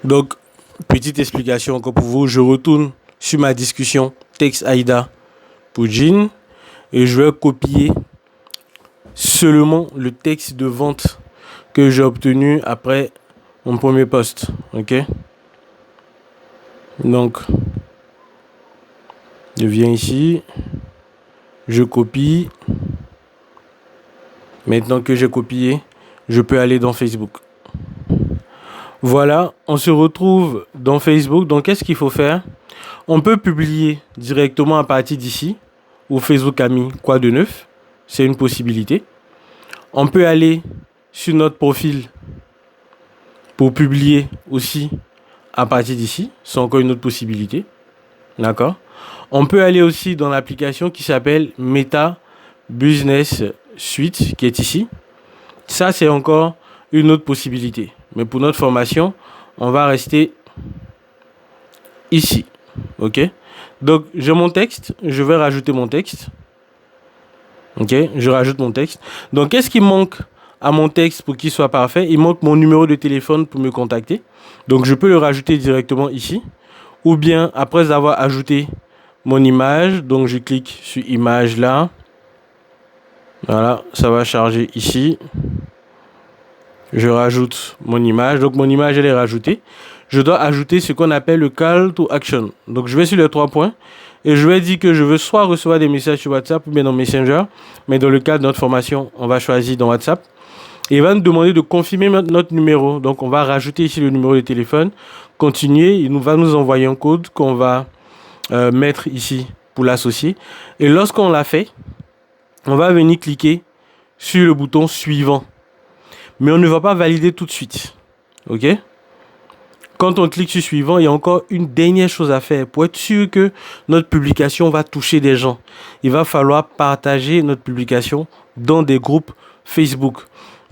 Donc, petite explication encore pour vous. Je retourne sur ma discussion texte AIDA pour Jean et je vais copier seulement le texte de vente que j'ai obtenu après mon premier post. Ok? Donc, je viens ici, je copie. Maintenant que j'ai copié, je peux aller dans Facebook. Voilà, on se retrouve dans Facebook. Donc, qu'est-ce qu'il faut faire? On peut publier directement à partir d'ici, où Facebook a mis quoi de neuf. C'est une possibilité. On peut aller sur notre profil pour publier aussi à partir d'ici. C'est encore une autre possibilité. D'accord? On peut aller aussi dans l'application qui s'appelle Meta Business Suite, qui est ici. Ça, c'est encore une autre possibilité. Mais pour notre formation, on va rester ici. Ok? Donc, j'ai mon texte. Je vais rajouter mon texte. Ok? Je rajoute mon texte. Donc, qu'est-ce qui manque à mon texte pour qu'il soit parfait? Il manque mon numéro de téléphone pour me contacter. Donc, je peux le rajouter directement ici. Ou bien, après avoir ajouté mon image, donc je clique sur image là. Voilà, ça va charger ici. Je rajoute mon image. Donc, mon image, elle est rajoutée. Je dois ajouter ce qu'on appelle le call to action. Donc, je vais sur les 3 points et je vais dire que je veux soit recevoir des messages sur WhatsApp ou bien dans Messenger. Mais dans le cas de notre formation, on va choisir dans WhatsApp. Et il va nous demander de confirmer notre numéro. Donc, on va rajouter ici le numéro de téléphone. Continuer. Il va nous envoyer un code qu'on va mettre ici pour l'associer. Et lorsqu'on l'a fait, on va venir cliquer sur le bouton suivant. Mais on ne va pas valider tout de suite. Ok? Quand on clique sur suivant, il y a encore une dernière chose à faire pour être sûr que notre publication va toucher des gens. Il va falloir partager notre publication dans des groupes Facebook.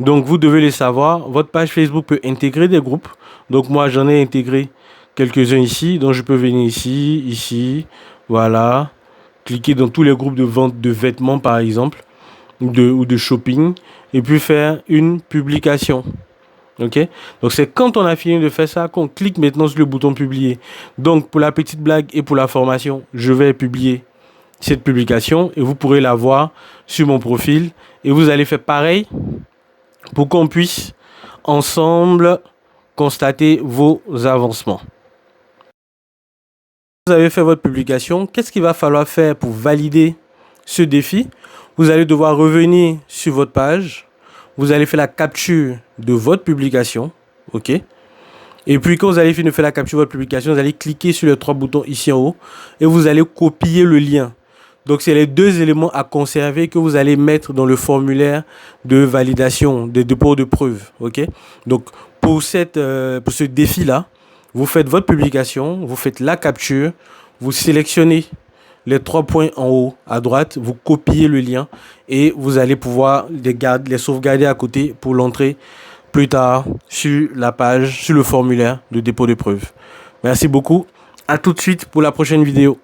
Donc, vous devez le savoir. Votre page Facebook peut intégrer des groupes. Donc, moi, j'en ai intégré quelques-uns ici. Donc, je peux venir ici, ici. Voilà. Cliquer dans tous les groupes de vente de vêtements, par exemple, ou de shopping. Et puis, faire une publication. Ok? Donc, c'est quand on a fini de faire ça qu'on clique maintenant sur le bouton publier. Donc, pour la petite blague et pour la formation, je vais publier cette publication et vous pourrez la voir sur mon profil. Et vous allez faire pareil pour qu'on puisse ensemble constater vos avancements. Vous avez fait votre publication. Qu'est-ce qu'il va falloir faire pour valider ce défi? Vous allez devoir revenir sur votre page. Vous allez faire la capture de votre publication. OK? Et puis, quand vous allez finir de faire la capture de votre publication, vous allez cliquer sur les 3 boutons ici en haut et vous allez copier le lien. Donc, c'est les 2 éléments à conserver que vous allez mettre dans le formulaire de validation, des dépôts de preuves. OK? Donc, pour ce défi-là, vous faites votre publication, vous faites la capture, vous sélectionnez les 3 points en haut à droite, vous copiez le lien et vous allez pouvoir les sauvegarder à côté pour l'entrer plus tard sur la page, sur le formulaire de dépôt de preuves. Merci beaucoup. À tout de suite pour la prochaine vidéo.